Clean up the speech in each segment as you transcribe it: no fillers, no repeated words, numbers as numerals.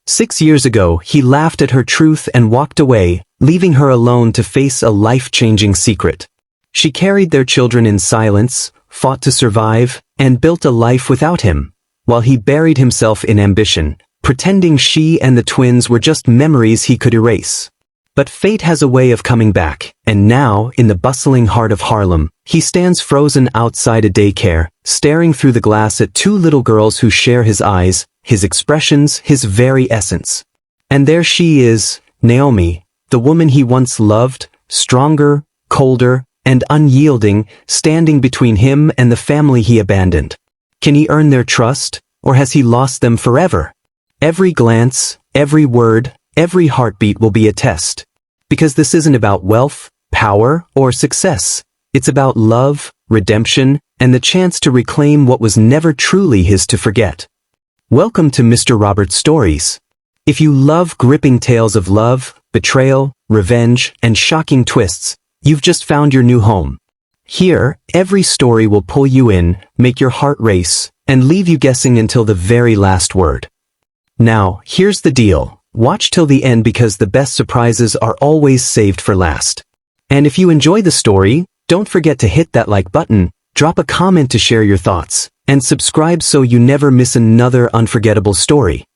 6 years ago, he laughed at her truth and walked away, leaving her alone to face a life-changing secret. She carried their children in silence, fought to survive, and built a life without him, while he buried himself in ambition, pretending she and the twins were just memories he could erase. But fate has a way of coming back, and now, in the bustling heart of Harlem, he stands frozen outside a daycare, staring through the glass at two little girls who share his eyes, his expressions, his very essence. And there she is, Naomi, the woman he once loved, stronger, colder, and unyielding, standing between him and the family he abandoned. Can he earn their trust, or has he lost them forever? Every glance, every word, every heartbeat will be a test. Because this isn't about wealth, power, or success. It's about love, redemption, and the chance to reclaim what was never truly his to forget. Welcome to Mr. Roberts Stories. If you love gripping tales of love, betrayal, revenge, and shocking twists, you've just found your new home. Here, every story will pull you in, make your heart race, and leave you guessing until the very last word. Now, here's the deal. Watch till the end because the best surprises are always saved for last. And if you enjoy the story, don't forget to hit that like button, drop a comment to share your thoughts, and subscribe so you never miss another unforgettable story.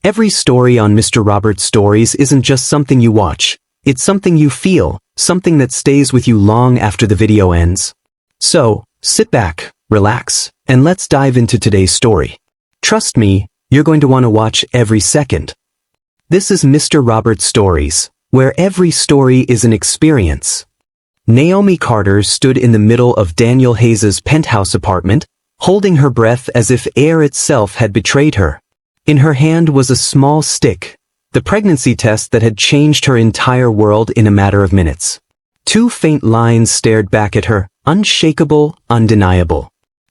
Every story on Mr. Roberts Stories isn't just something you watch, it's something you feel, something that stays with you long after the video ends. So, sit back, relax, and let's dive into today's story. Trust me, you're going to want to watch every second. This is Mr. Roberts Stories, where every story is an experience. Naomi Carter stood in the middle of Daniel Hayes's penthouse apartment, holding her breath as if air itself had betrayed her. In her hand was a small stick, the pregnancy test that had changed her entire world in a matter of minutes. Two faint lines stared back at her, unshakable, undeniable.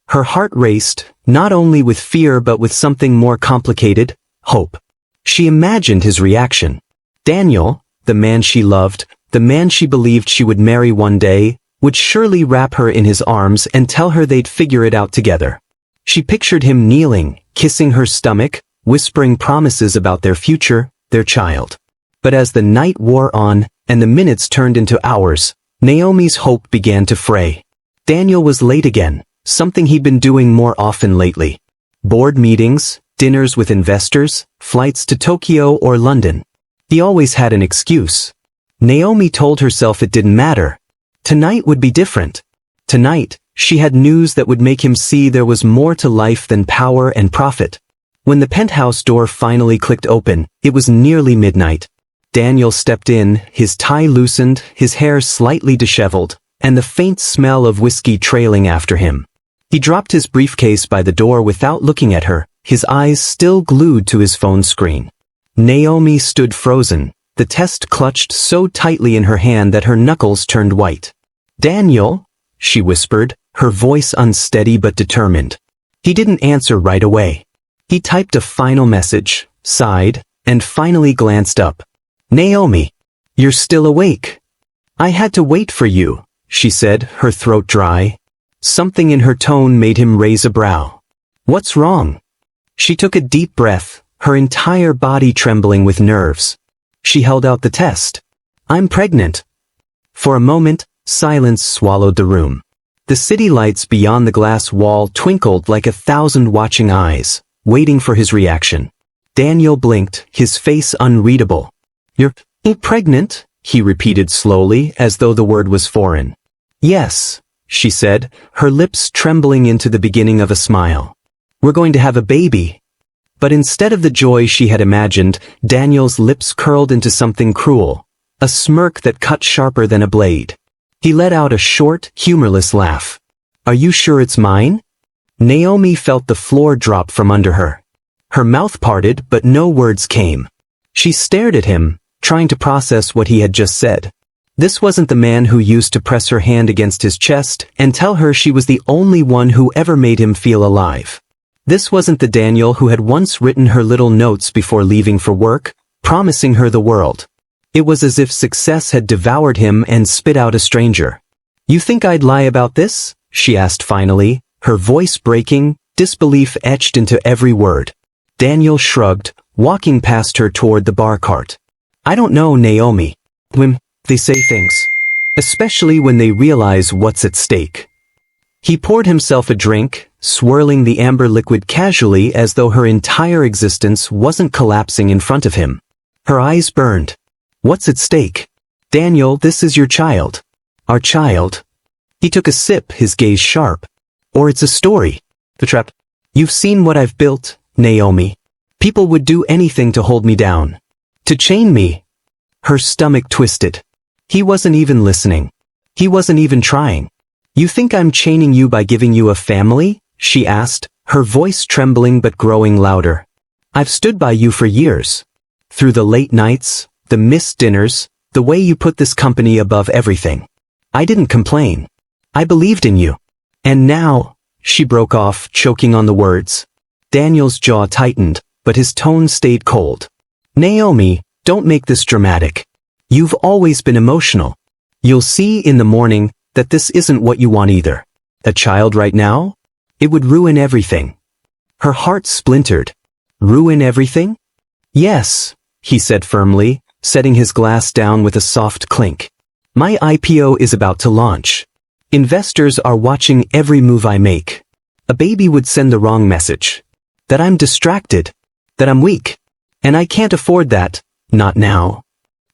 Her heart raced, not only with fear but with something more complicated, hope. She imagined his reaction. Daniel, the man she loved, the man she believed she would marry one day, would surely wrap her in his arms and tell her they'd figure it out together. She pictured him kneeling, kissing her stomach, whispering promises about their future, their child. But as the night wore on, and the minutes turned into hours, Naomi's hope began to fray. Daniel was late again, something he'd been doing more often lately. Board meetings, dinners with investors, flights to Tokyo or London. He always had an excuse. Naomi told herself it didn't matter. Tonight would be different. Tonight, she had news that would make him see there was more to life than power and profit. When the penthouse door finally clicked open, it was nearly midnight. Daniel stepped in, his tie loosened, his hair slightly disheveled, and the faint smell of whiskey trailing after him. He dropped his briefcase by the door without looking at her, his eyes still glued to his phone screen. Naomi stood frozen, the test clutched so tightly in her hand that her knuckles turned white. "Daniel," she whispered, her voice unsteady but determined. He didn't answer right away. He typed a final message, sighed, and finally glanced up. "Naomi, you're still awake." "I had to wait for you," she said, her throat dry. Something in her tone made him raise a brow. "What's wrong?" She took a deep breath, her entire body trembling with nerves. She held out the test. "I'm pregnant." For a moment, silence swallowed the room. The city lights beyond the glass wall twinkled like 1,000 watching eyes, waiting for his reaction. Daniel blinked, his face unreadable. You're pregnant?" he repeated slowly, as though the word was foreign. "Yes," she said, her lips trembling into the beginning of a smile. "We're going to have a baby." But instead of the joy she had imagined, Daniel's lips curled into something cruel, a smirk that cut sharper than a blade. He let out a short, humorless laugh. "Are you sure it's mine?" Naomi felt the floor drop from under her. Her mouth parted, but no words came. She stared at him, trying to process what he had just said. This wasn't the man who used to press her hand against his chest and tell her she was the only one who ever made him feel alive. This wasn't the Daniel who had once written her little notes before leaving for work, promising her the world. It was as if success had devoured him and spit out a stranger. "You think I'd lie about this?" she asked finally, her voice breaking, disbelief etched into every word. Daniel shrugged, walking past her toward the bar cart. I don't know, Naomi. They say things. Especially when they realize what's at stake. He poured himself a drink, swirling the amber liquid casually as though her entire existence wasn't collapsing in front of him. Her eyes burned. What's at stake? Daniel, this is your child. Our child. He took a sip, his gaze sharp. Or it's a story. The trap. You've seen what I've built, Naomi. People would do anything to hold me down. To chain me. Her stomach twisted. He wasn't even listening. He wasn't even trying. You think I'm chaining you by giving you a family? She asked, her voice trembling but growing louder. I've stood by you for years. Through the late nights, the missed dinners, the way you put this company above everything. I didn't complain. I believed in you. And now, she broke off, choking on the words. Daniel's jaw tightened, but his tone stayed cold. Naomi, don't make this dramatic. You've always been emotional. You'll see in the morning that this isn't what you want either. A child right now? It would ruin everything. Her heart splintered. Ruin everything? Yes, he said firmly, setting his glass down with a soft clink. My IPO is about to launch. Investors are watching every move I make. A baby would send the wrong message. That I'm distracted. That I'm weak. And I can't afford that, not now.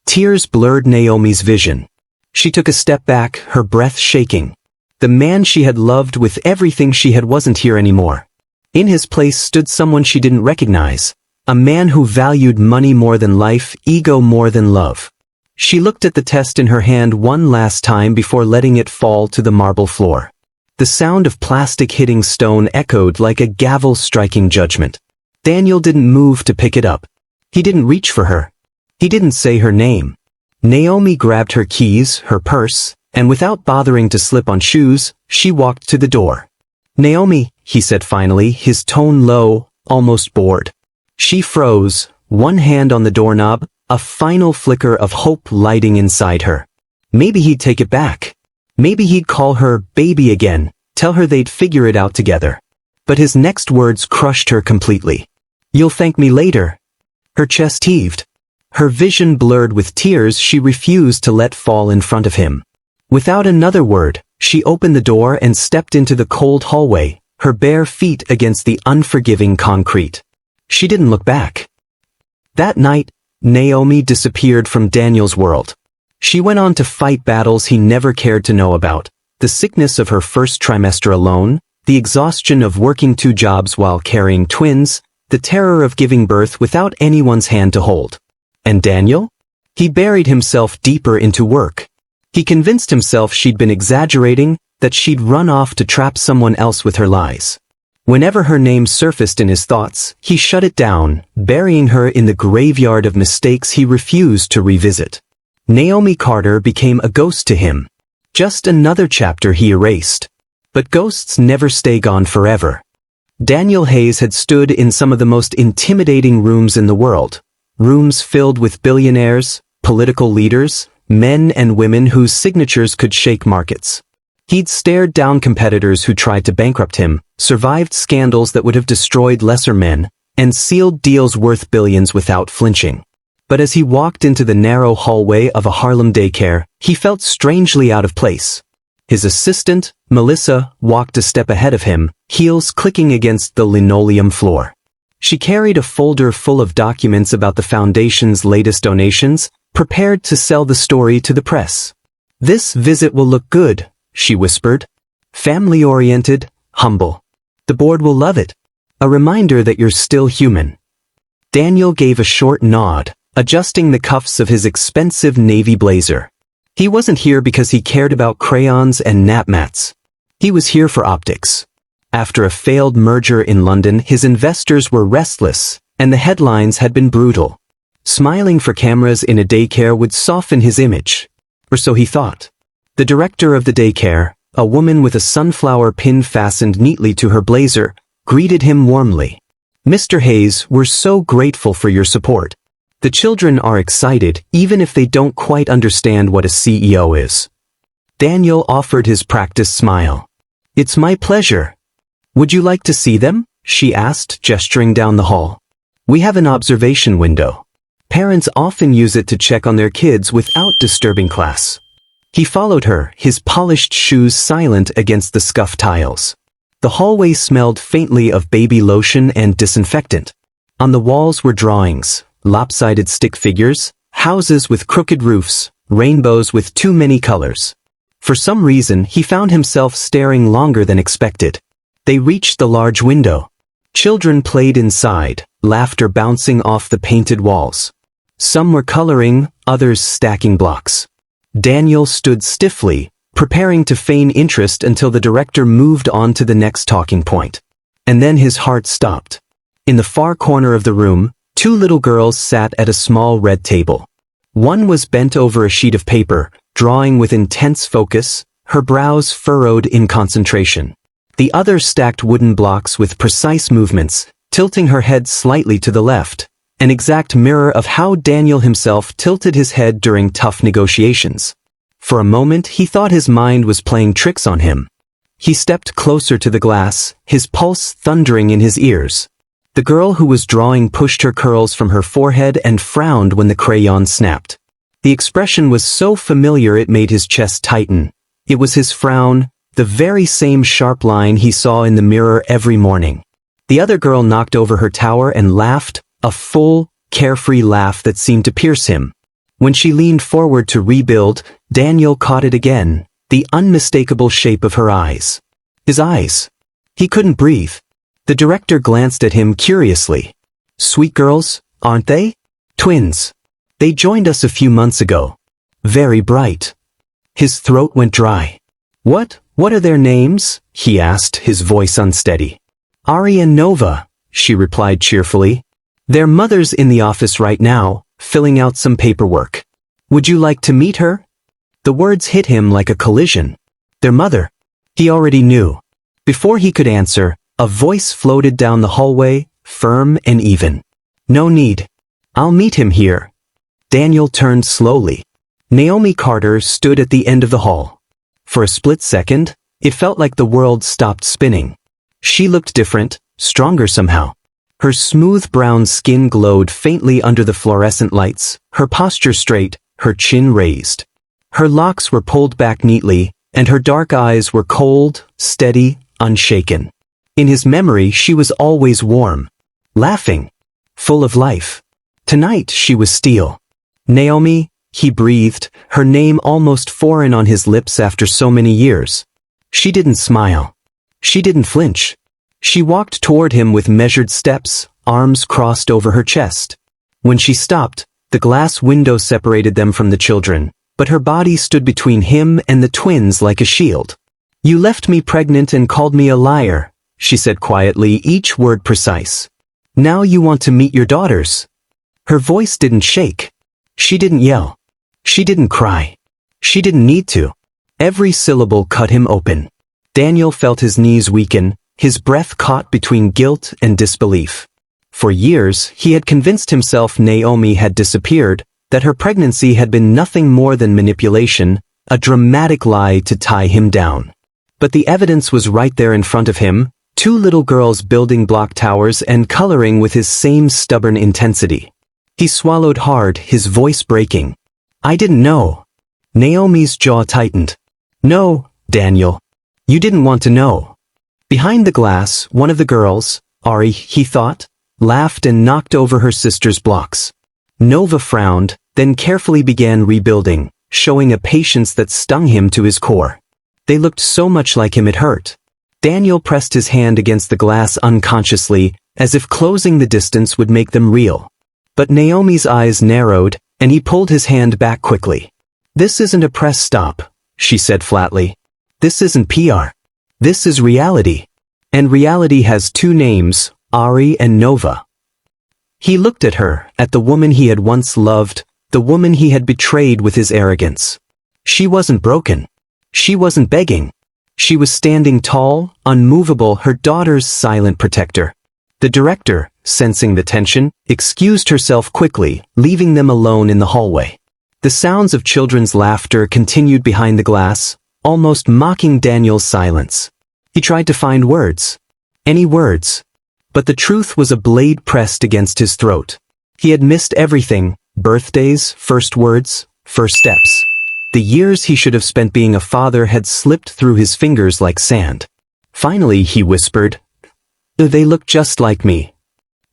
Tears blurred Naomi's vision. She took a step back, her breath shaking. The man she had loved with everything she had wasn't here anymore. In his place stood someone she didn't recognize. A man who valued money more than life, ego more than love. She looked at the test in her hand one last time before letting it fall to the marble floor. The sound of plastic hitting stone echoed like a gavel striking judgment. Daniel didn't move to pick it up. He didn't reach for her. He didn't say her name. Naomi grabbed her keys, her purse, and without bothering to slip on shoes, she walked to the door. Naomi, he said finally, his tone low, almost bored. She froze, one hand on the doorknob, a final flicker of hope lighting inside her. Maybe he'd take it back. Maybe he'd call her baby again, tell her they'd figure it out together. But his next words crushed her completely. You'll thank me later. Her chest heaved. Her vision blurred with tears she refused to let fall in front of him. Without another word, she opened the door and stepped into the cold hallway, her bare feet against the unforgiving concrete. She didn't look back. That night, Naomi disappeared from Daniel's world. She went on to fight battles he never cared to know about, the sickness of her first trimester alone, the exhaustion of working 2 jobs while carrying twins, the terror of giving birth without anyone's hand to hold. And Daniel? He buried himself deeper into work. He convinced himself she'd been exaggerating, that she'd run off to trap someone else with her lies. Whenever her name surfaced in his thoughts, he shut it down, burying her in the graveyard of mistakes he refused to revisit. Naomi Carter became a ghost to him. Just another chapter he erased. But ghosts never stay gone forever. Daniel Hayes had stood in some of the most intimidating rooms in the world. Rooms filled with billionaires, political leaders, men and women whose signatures could shake markets. He'd stared down competitors who tried to bankrupt him, survived scandals that would have destroyed lesser men, and sealed deals worth billions without flinching. But as he walked into the narrow hallway of a Harlem daycare, he felt strangely out of place. His assistant, Melissa, walked a step ahead of him, heels clicking against the linoleum floor. She carried a folder full of documents about the foundation's latest donations, prepared to sell the story to the press. This visit will look good, she whispered. Family-oriented, humble. The board will love it. A reminder that you're still human. Daniel gave a short nod, adjusting the cuffs of his expensive navy blazer. He wasn't here because he cared about crayons and nap mats. He was here for optics. After a failed merger in London, his investors were restless, and the headlines had been brutal. Smiling for cameras in a daycare would soften his image. Or so he thought. The director of the daycare, a woman with a sunflower pin fastened neatly to her blazer, greeted him warmly. Mr. Hayes, we're so grateful for your support. The children are excited, even if they don't quite understand what a CEO is. Daniel offered his practiced smile. It's my pleasure. Would you like to see them? She asked, gesturing down the hall. We have an observation window. Parents often use it to check on their kids without disturbing class. He followed her, his polished shoes silent against the scuffed tiles. The hallway smelled faintly of baby lotion and disinfectant. On the walls were drawings, lopsided stick figures, houses with crooked roofs, rainbows with too many colors. For some reason, he found himself staring longer than expected. They reached the large window. Children played inside, laughter bouncing off the painted walls. Some were coloring, others stacking blocks. Daniel stood stiffly, preparing to feign interest until the director moved on to the next talking point. And then his heart stopped. In the far corner of the room, two little girls sat at a small red table. One was bent over a sheet of paper, drawing with intense focus, her brows furrowed in concentration. The other stacked wooden blocks with precise movements, tilting her head slightly to the left, an exact mirror of how Daniel himself tilted his head during tough negotiations. For a moment he thought his mind was playing tricks on him. He stepped closer to the glass, his pulse thundering in his ears. The girl who was drawing pushed her curls from her forehead and frowned when the crayon snapped. The expression was so familiar it made his chest tighten. It was his frown, the very same sharp line he saw in the mirror every morning. The other girl knocked over her tower and laughed, a full, carefree laugh that seemed to pierce him. When she leaned forward to rebuild, Daniel caught it again, the unmistakable shape of her eyes. His eyes. He couldn't breathe. The director glanced at him curiously. Sweet girls, aren't they? Twins. They joined us a few months ago. Very bright. His throat went dry. What are their names? He asked, his voice unsteady. Ari and Nova, she replied cheerfully. Their mother's in the office right now, filling out some paperwork. Would you like to meet her? The words hit him like a collision. Their mother. He already knew. Before he could answer, a voice floated down the hallway, firm and even. No need. I'll meet him here. Daniel turned slowly. Naomi Carter stood at the end of the hall. For a split second, it felt like the world stopped spinning. She looked different, stronger somehow. Her smooth brown skin glowed faintly under the fluorescent lights, her posture straight, her chin raised. Her locks were pulled back neatly, and her dark eyes were cold, steady, unshaken. In his memory she was always warm, laughing, full of life. Tonight she was steel. Naomi, he breathed, her name almost foreign on his lips after so many years. She didn't smile. She didn't flinch. She walked toward him with measured steps, arms crossed over her chest. When she stopped, the glass window separated them from the children, but her body stood between him and the twins like a shield. You left me pregnant and called me a liar, she said quietly, each word precise. Now you want to meet your daughters. Her voice didn't shake. She didn't yell. She didn't cry. She didn't need to. Every syllable cut him open. Daniel felt his knees weaken, his breath caught between guilt and disbelief. For years, he had convinced himself Naomi had disappeared, that her pregnancy had been nothing more than manipulation, a dramatic lie to tie him down. But the evidence was right there in front of him, two little girls building block towers and coloring with his same stubborn intensity. He swallowed hard, his voice breaking. I didn't know. Naomi's jaw tightened. No, Daniel. You didn't want to know. Behind the glass, one of the girls, Ari, he thought, laughed and knocked over her sister's blocks. Nova frowned, then carefully began rebuilding, showing a patience that stung him to his core. They looked so much like him it hurt. Daniel pressed his hand against the glass unconsciously, as if closing the distance would make them real. But Naomi's eyes narrowed, and he pulled his hand back quickly. This isn't a press stop, she said flatly. This isn't PR. This is reality. And reality has two names, Ari and Nova. He looked at her, at the woman he had once loved, the woman he had betrayed with his arrogance. She wasn't broken. She wasn't begging. She was standing tall, unmovable, her daughter's silent protector. The director, sensing the tension, excused herself quickly, leaving them alone in the hallway. The sounds of children's laughter continued behind the glass, almost mocking Daniel's silence. He tried to find words. Any words. But the truth was a blade pressed against his throat. He had missed everything: birthdays, first words, first steps. The years he should have spent being a father had slipped through his fingers like sand. Finally, he whispered, "They look just like me."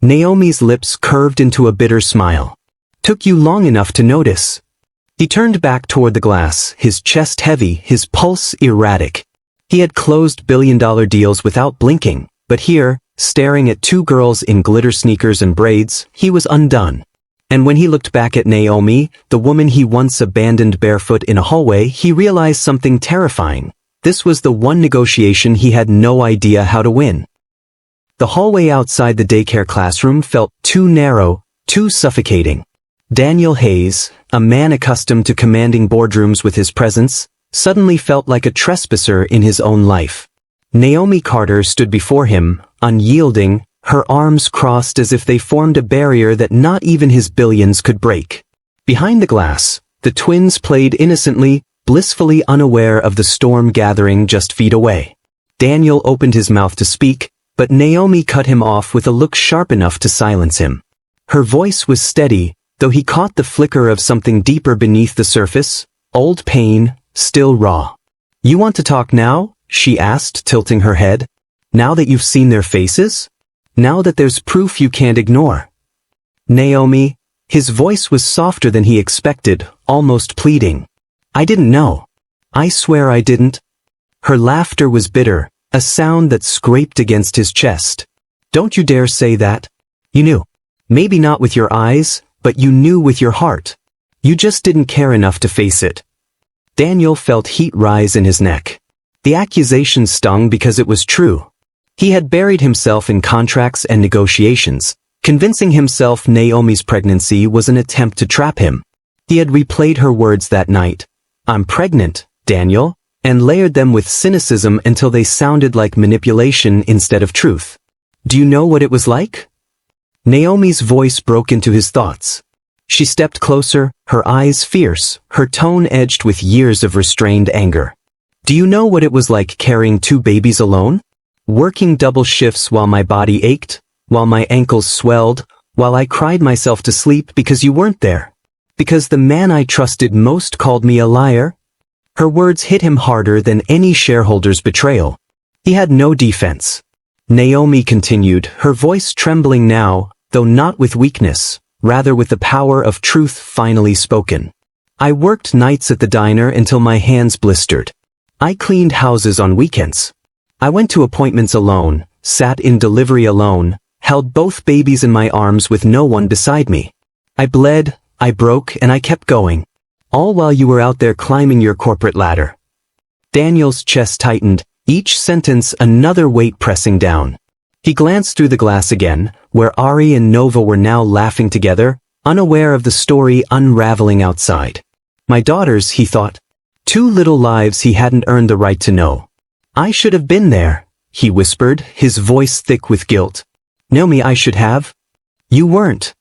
Naomi's lips curved into a bitter smile. "Took you long enough to notice." He turned back toward the glass, his chest heavy, his pulse erratic. He had closed billion-dollar deals without blinking, but here, staring at two girls in glitter sneakers and braids, he was undone. And when he looked back at Naomi, the woman he once abandoned barefoot in a hallway, he realized something terrifying. This was the one negotiation he had no idea how to win. The hallway outside the daycare classroom felt too narrow, too suffocating. Daniel Hayes, a man accustomed to commanding boardrooms with his presence, suddenly felt like a trespasser in his own life. Naomi Carter stood before him, unyielding, her arms crossed as if they formed a barrier that not even his billions could break. Behind the glass, the twins played innocently, blissfully unaware of the storm gathering just feet away. Daniel opened his mouth to speak, but Naomi cut him off with a look sharp enough to silence him. Her voice was steady, though he caught the flicker of something deeper beneath the surface, old pain, still raw. "You want to talk now?" she asked, tilting her head. "Now that you've seen their faces? Now that there's proof you can't ignore?" "Naomi," his voice was softer than he expected, almost pleading. "I didn't know. I swear I didn't." Her laughter was bitter, a sound that scraped against his chest. "Don't you dare say that. You knew. Maybe not with your eyes, but you knew with your heart. You just didn't care enough to face it." Daniel felt heat rise in his neck. The accusation stung because it was true. He had buried himself in contracts and negotiations, convincing himself Naomi's pregnancy was an attempt to trap him. He had replayed her words that night, "I'm pregnant, Daniel," and layered them with cynicism until they sounded like manipulation instead of truth. "Do you know what it was like?" Naomi's voice broke into his thoughts. She stepped closer, her eyes fierce, her tone edged with years of restrained anger. "Do you know what it was like carrying two babies alone? Working double shifts while my body ached, while my ankles swelled, while I cried myself to sleep because you weren't there? Because the man I trusted most called me a liar?" Her words hit him harder than any shareholder's betrayal. He had no defense. Naomi continued, her voice trembling now, though not with weakness, rather with the power of truth finally spoken. "I worked nights at the diner until my hands blistered. I cleaned houses on weekends. I went to appointments alone, sat in delivery alone, held both babies in my arms with no one beside me. I bled, I broke, and I kept going. All while you were out there climbing your corporate ladder." Daniel's chest tightened, each sentence another weight pressing down. He glanced through the glass again, where Ari and Nova were now laughing together, unaware of the story unraveling outside. "My daughters," he thought. Two little lives he hadn't earned the right to know. "I should have been there," he whispered, his voice thick with guilt. "Naomi, I should have." "You weren't."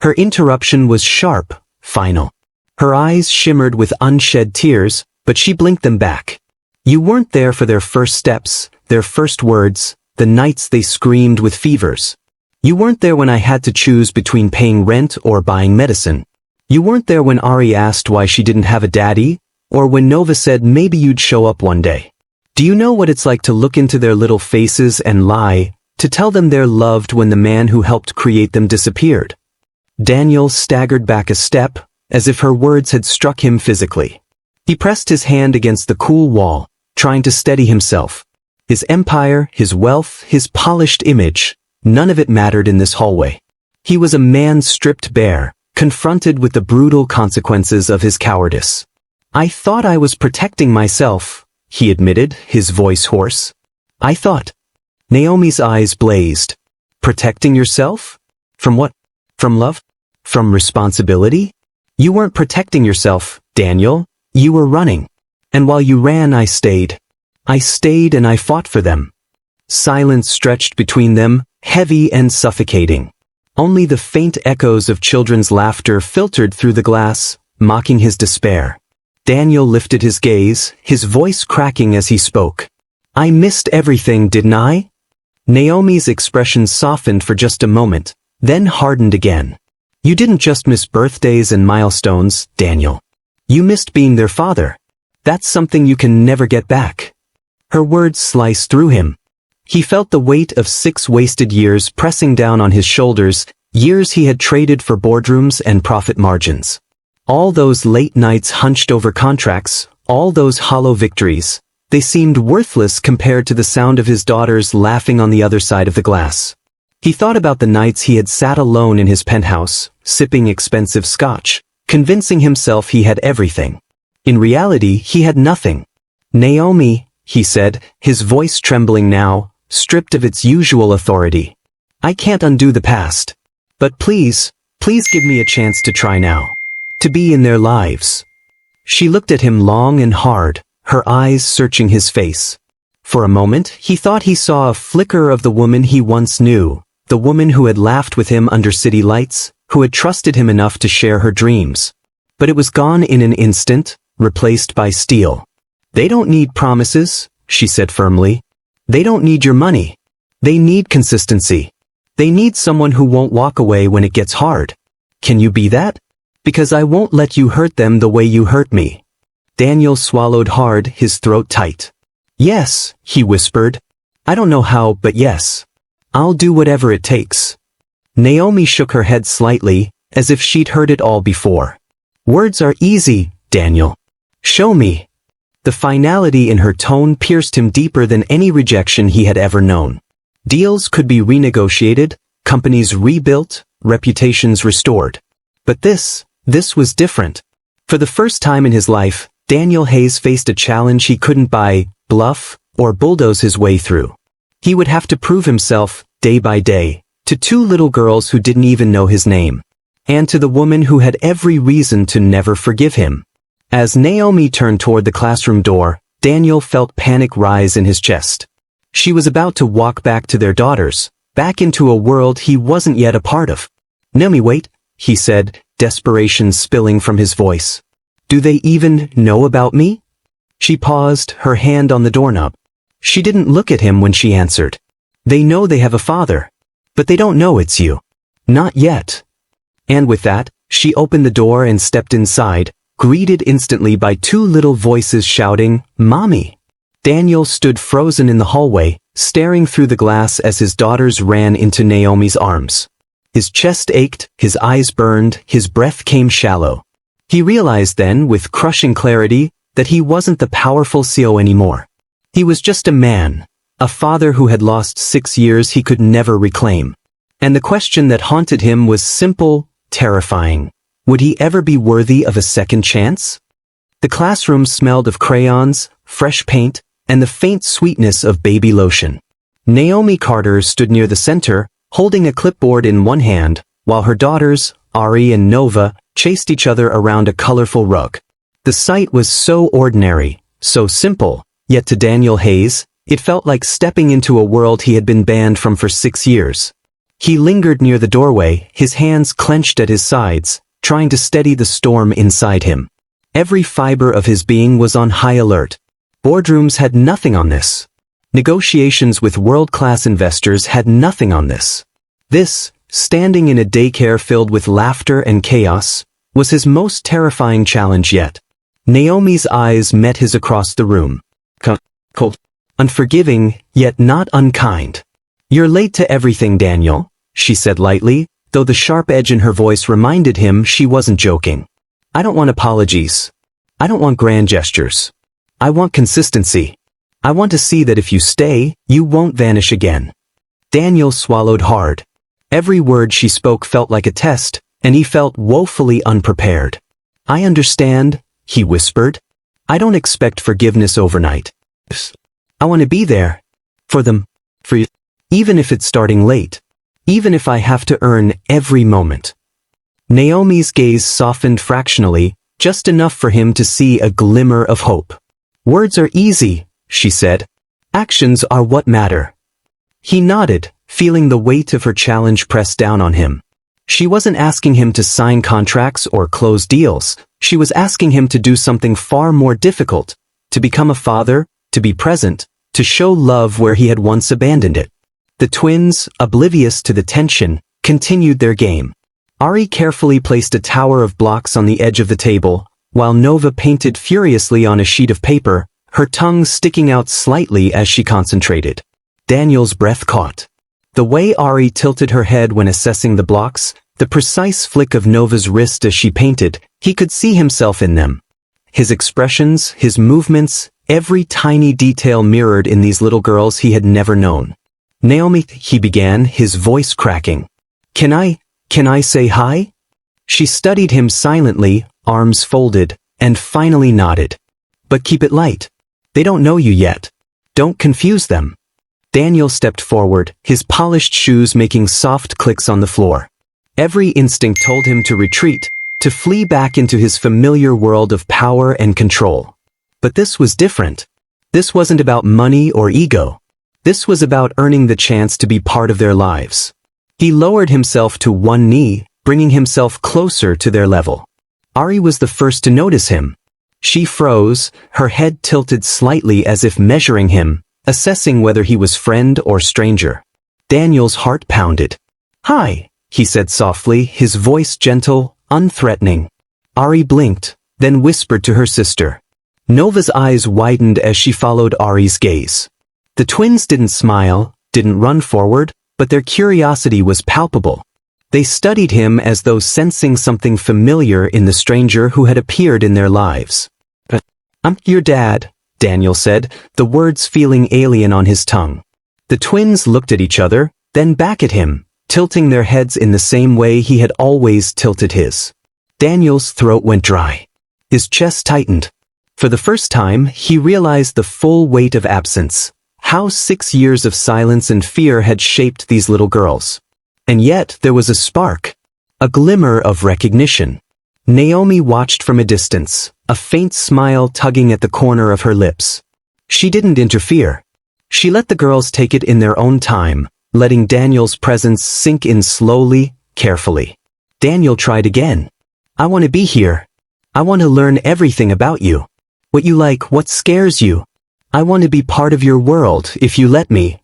Her interruption was sharp, final. Her eyes shimmered with unshed tears, but she blinked them back. "You weren't there for their first steps, their first words, the nights they screamed with fevers. You weren't there when I had to choose between paying rent or buying medicine. You weren't there when Ari asked why she didn't have a daddy, or when Nova said maybe you'd show up one day. Do you know what it's like to look into their little faces and lie, to tell them they're loved when the man who helped create them disappeared?" Daniel staggered back a step, as if her words had struck him physically. He pressed his hand against the cool wall, trying to steady himself. His empire, his wealth, his polished image, none of it mattered in this hallway. He was a man stripped bare, confronted with the brutal consequences of his cowardice. "I thought I was protecting myself," he admitted, his voice hoarse. "I thought." Naomi's eyes blazed. "Protecting yourself? From what? From love? From responsibility? You weren't protecting yourself, Daniel. You were running. And while you ran, I stayed. I stayed and I fought for them." Silence stretched between them, heavy and suffocating. Only the faint echoes of children's laughter filtered through the glass, mocking his despair. Daniel lifted his gaze, his voice cracking as he spoke. "I missed everything, didn't I?" Naomi's expression softened for just a moment, then hardened again. You didn't just miss birthdays and milestones, Daniel. You missed being their father. That's something you can never get back. Her words sliced through him. He felt the weight of 6 wasted years pressing down on his shoulders, years he had traded for boardrooms and profit margins. All those late nights hunched over contracts, all those hollow victories, they seemed worthless compared to the sound of his daughters laughing on the other side of the glass. He thought about the nights he had sat alone in his penthouse, sipping expensive scotch, convincing himself he had everything. In reality, he had nothing. Naomi, he said, his voice trembling now, stripped of its usual authority. I can't undo the past. But please give me a chance to try now. To be in their lives. She looked at him long and hard, her eyes searching his face. For a moment, he thought he saw a flicker of the woman he once knew, the woman who had laughed with him under city lights, who had trusted him enough to share her dreams. But it was gone in an instant, replaced by steel. They don't need promises, she said firmly. They don't need your money. They need consistency. They need someone who won't walk away when it gets hard. Can you be that? Because I won't let you hurt them the way you hurt me. Daniel swallowed hard, his throat tight. Yes, he whispered. I don't know how, but yes. I'll do whatever it takes. Naomi shook her head slightly, as if she'd heard it all before. Words are easy, Daniel. Show me. The finality in her tone pierced him deeper than any rejection he had ever known. Deals could be renegotiated, companies rebuilt, reputations restored. But this was different. For the first time in his life, Daniel Hayes faced a challenge he couldn't bluff, or bulldoze his way through. He would have to prove himself, day by day, to 2 little girls who didn't even know his name. And to the woman who had every reason to never forgive him. As Naomi turned toward the classroom door, Daniel felt panic rise in his chest. She was about to walk back to their daughters, back into a world he wasn't yet a part of. Naomi, wait, he said, desperation spilling from his voice. Do they even know about me? She paused, her hand on the doorknob. She didn't look at him when she answered. They know they have a father. But they don't know it's you. Not yet. And with that, she opened the door and stepped inside, greeted instantly by 2 little voices shouting, Mommy! Daniel stood frozen in the hallway, staring through the glass as his daughters ran into Naomi's arms. His chest ached, his eyes burned, his breath came shallow. He realized then, with crushing clarity, that he wasn't the powerful CEO anymore. He was just a man, a father who had lost 6 years he could never reclaim. And the question that haunted him was simple, terrifying. Would he ever be worthy of a second chance? The classroom smelled of crayons, fresh paint, and the faint sweetness of baby lotion. Naomi Carter stood near the center, holding a clipboard in one hand, while her daughters, Ari and Nova, chased each other around a colorful rug. The sight was so ordinary, so simple, yet to Daniel Hayes, it felt like stepping into a world he had been banned from for 6 years. He lingered near the doorway, his hands clenched at his sides, trying to steady the storm inside him. Every fiber of his being was on high alert. Boardrooms had nothing on this. Negotiations with world-class investors had nothing on this. This, standing in a daycare filled with laughter and chaos, was his most terrifying challenge yet. Naomi's eyes met his across the room. Cold. Unforgiving, yet not unkind. You're late to everything, Daniel, she said lightly, though the sharp edge in her voice reminded him she wasn't joking. I don't want apologies. I don't want grand gestures. I want consistency. I want to see that if you stay, you won't vanish again. Daniel swallowed hard. Every word she spoke felt like a test, and he felt woefully unprepared. I understand, he whispered. I don't expect forgiveness overnight. I want to be there. For them. For you. Even if it's starting late. Even if I have to earn every moment. Naomi's gaze softened fractionally, just enough for him to see a glimmer of hope. Words are easy, she said. Actions are what matter. He nodded, feeling the weight of her challenge press down on him. She wasn't asking him to sign contracts or close deals. She was asking him to do something far more difficult. To become a father, to be present, to show love where he had once abandoned it. The twins, oblivious to the tension, continued their game. Ari carefully placed a tower of blocks on the edge of the table, while Nova painted furiously on a sheet of paper, her tongue sticking out slightly as she concentrated. Daniel's breath caught. The way Ari tilted her head when assessing the blocks, the precise flick of Nova's wrist as she painted, he could see himself in them. His expressions, his movements, every tiny detail mirrored in these little girls he had never known. Naomi, he began, his voice cracking. Can I say hi? She studied him silently, arms folded, and finally nodded. But keep it light. They don't know you yet. Don't confuse them. Daniel stepped forward, his polished shoes making soft clicks on the floor. Every instinct told him to retreat, to flee back into his familiar world of power and control. But this was different. This wasn't about money or ego. This was about earning the chance to be part of their lives. He lowered himself to one knee, bringing himself closer to their level. Ari was the first to notice him. She froze, her head tilted slightly as if measuring him, assessing whether he was friend or stranger. Daniel's heart pounded. Hi, he said softly, his voice gentle, unthreatening. Ari blinked, then whispered to her sister. Nova's eyes widened as she followed Ari's gaze. The twins didn't smile, didn't run forward, but their curiosity was palpable. They studied him as though sensing something familiar in the stranger who had appeared in their lives. I'm your dad, Daniel said, the words feeling alien on his tongue. The twins looked at each other, then back at him, tilting their heads in the same way he had always tilted his. Daniel's throat went dry. His chest tightened. For the first time, he realized the full weight of absence. How 6 years of silence and fear had shaped these little girls. And yet there was a spark, a glimmer of recognition. Naomi watched from a distance, a faint smile tugging at the corner of her lips. She didn't interfere. She let the girls take it in their own time, letting Daniel's presence sink in slowly, carefully. Daniel tried again. I want to be here. I want to learn everything about you. What you like, what scares you. I want to be part of your world, if you let me.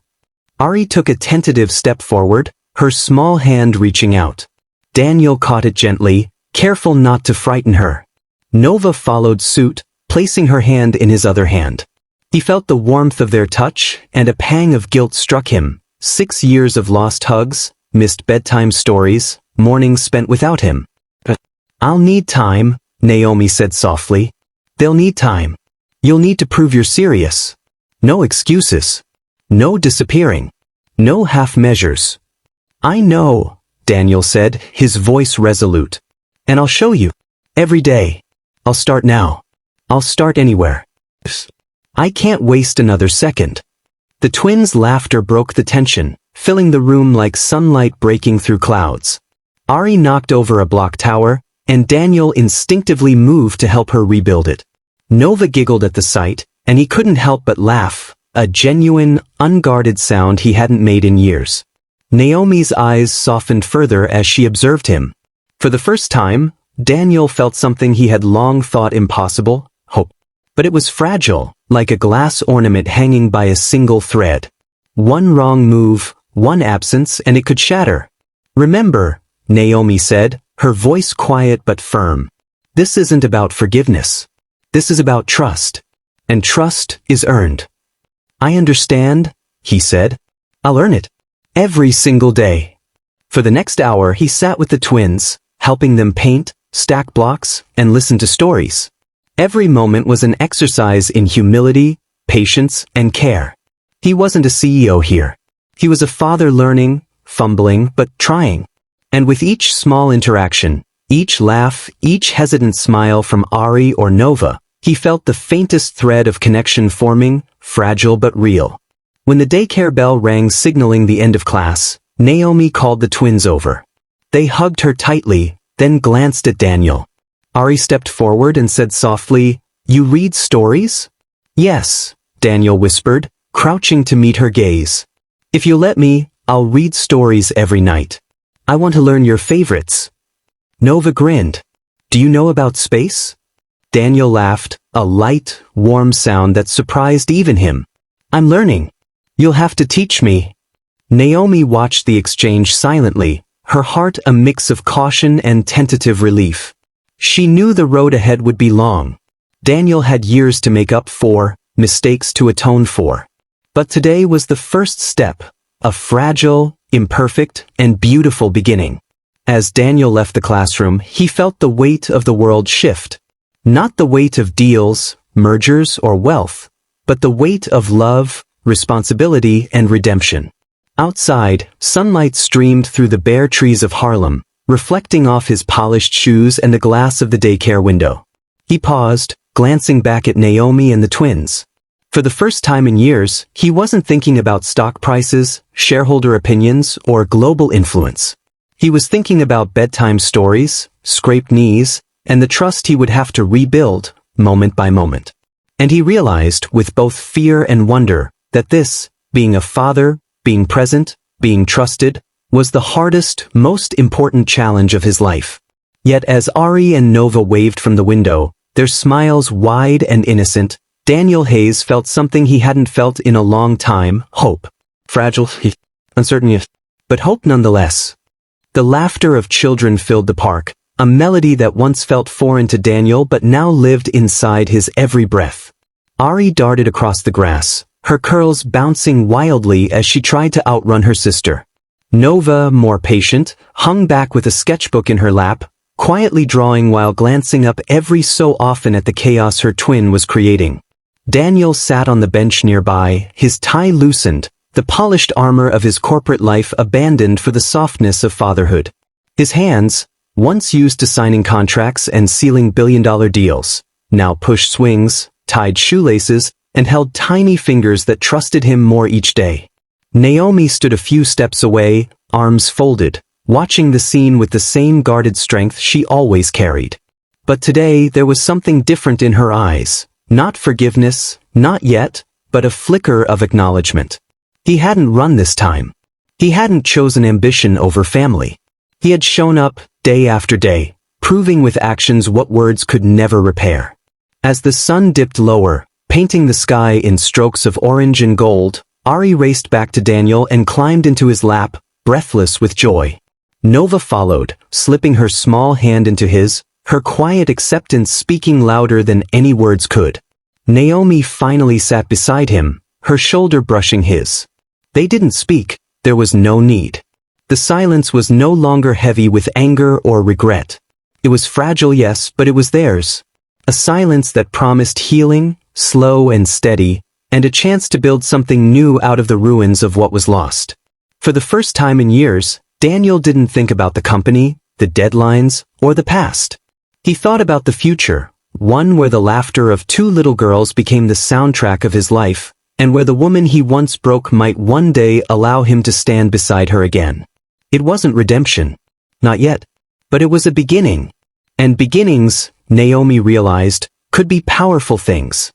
Ari took a tentative step forward, her small hand reaching out. Daniel caught it gently, careful not to frighten her. Nova followed suit, placing her hand in his other hand. He felt the warmth of their touch, and a pang of guilt struck him. 6 years of lost hugs, missed bedtime stories, mornings spent without him. I'll need time, Naomi said softly. They'll need time. You'll need to prove you're serious. No excuses. No disappearing. No half measures. I know, Daniel said, his voice resolute. And I'll show you. Every day. I'll start now. I'll start anywhere. I can't waste another second. The twins' laughter broke the tension, filling the room like sunlight breaking through clouds. Ari knocked over a block tower, and Daniel instinctively moved to help her rebuild it. Nova giggled at the sight, and he couldn't help but laugh, a genuine, unguarded sound he hadn't made in years. Naomi's eyes softened further as she observed him. For the first time, Daniel felt something he had long thought impossible, hope. But it was fragile, like a glass ornament hanging by a single thread. One wrong move, one absence, and it could shatter. Remember, Naomi said, her voice quiet but firm. This isn't about forgiveness. This is about trust. And trust is earned. I understand, he said. I'll earn it. Every single day. For the next hour he sat with the twins, helping them paint, stack blocks, and listen to stories. Every moment was an exercise in humility, patience, and care. He wasn't a CEO here. He was a father learning, fumbling, but trying. And with each small interaction, each laugh, each hesitant smile from Ari or Nova, he felt the faintest thread of connection forming, fragile but real. When the daycare bell rang signaling the end of class, Naomi called the twins over. They hugged her tightly, then glanced at Daniel. Ari stepped forward and said softly, "You read stories?" "Yes," Daniel whispered, crouching to meet her gaze. "If you'll let me, I'll read stories every night. I want to learn your favorites." Nova grinned. "Do you know about space?" Daniel laughed, a light, warm sound that surprised even him. "I'm learning. You'll have to teach me." Naomi watched the exchange silently, her heart a mix of caution and tentative relief. She knew the road ahead would be long. Daniel had years to make up for, mistakes to atone for. But today was the first step, a fragile, imperfect, and beautiful beginning. As Daniel left the classroom, he felt the weight of the world shift. Not the weight of deals, mergers, or wealth, but the weight of love, responsibility, and redemption. Outside, sunlight streamed through the bare trees of Harlem, reflecting off his polished shoes and the glass of the daycare window. He paused, glancing back at Naomi and the twins. For the first time in years, he wasn't thinking about stock prices, shareholder opinions, or global influence. He was thinking about bedtime stories, scraped knees, and the trust he would have to rebuild, moment by moment. And he realized, with both fear and wonder, that this, being a father, being present, being trusted, was the hardest, most important challenge of his life. Yet as Ari and Nova waved from the window, their smiles wide and innocent, Daniel Hayes felt something he hadn't felt in a long time, hope. Fragile, uncertain, but hope nonetheless. The laughter of children filled the park, a melody that once felt foreign to Daniel but now lived inside his every breath. Ari darted across the grass, her curls bouncing wildly as she tried to outrun her sister. Nova, more patient, hung back with a sketchbook in her lap, quietly drawing while glancing up every so often at the chaos her twin was creating. Daniel sat on the bench nearby, his tie loosened, the polished armor of his corporate life abandoned for the softness of fatherhood. His hands, once used to signing contracts and sealing billion-dollar deals, now pushed swings, tied shoelaces, and held tiny fingers that trusted him more each day. Naomi stood a few steps away, arms folded, watching the scene with the same guarded strength she always carried. But today there was something different in her eyes, not forgiveness, not yet, but a flicker of acknowledgement. He hadn't run this time. He hadn't chosen ambition over family. He had shown up, day after day, proving with actions what words could never repair. As the sun dipped lower, painting the sky in strokes of orange and gold, Ari raced back to Daniel and climbed into his lap, breathless with joy. Nova followed, slipping her small hand into his, her quiet acceptance speaking louder than any words could. Naomi finally sat beside him, her shoulder brushing his. They didn't speak, there was no need. The silence was no longer heavy with anger or regret. It was fragile, yes, but it was theirs. A silence that promised healing, slow and steady, and a chance to build something new out of the ruins of what was lost. For the first time in years, Daniel didn't think about the company, the deadlines, or the past. He thought about the future, one where the laughter of two little girls became the soundtrack of his life, and where the woman he once broke might one day allow him to stand beside her again. It wasn't redemption. Not yet. But it was a beginning. And beginnings, Naomi realized, could be powerful things.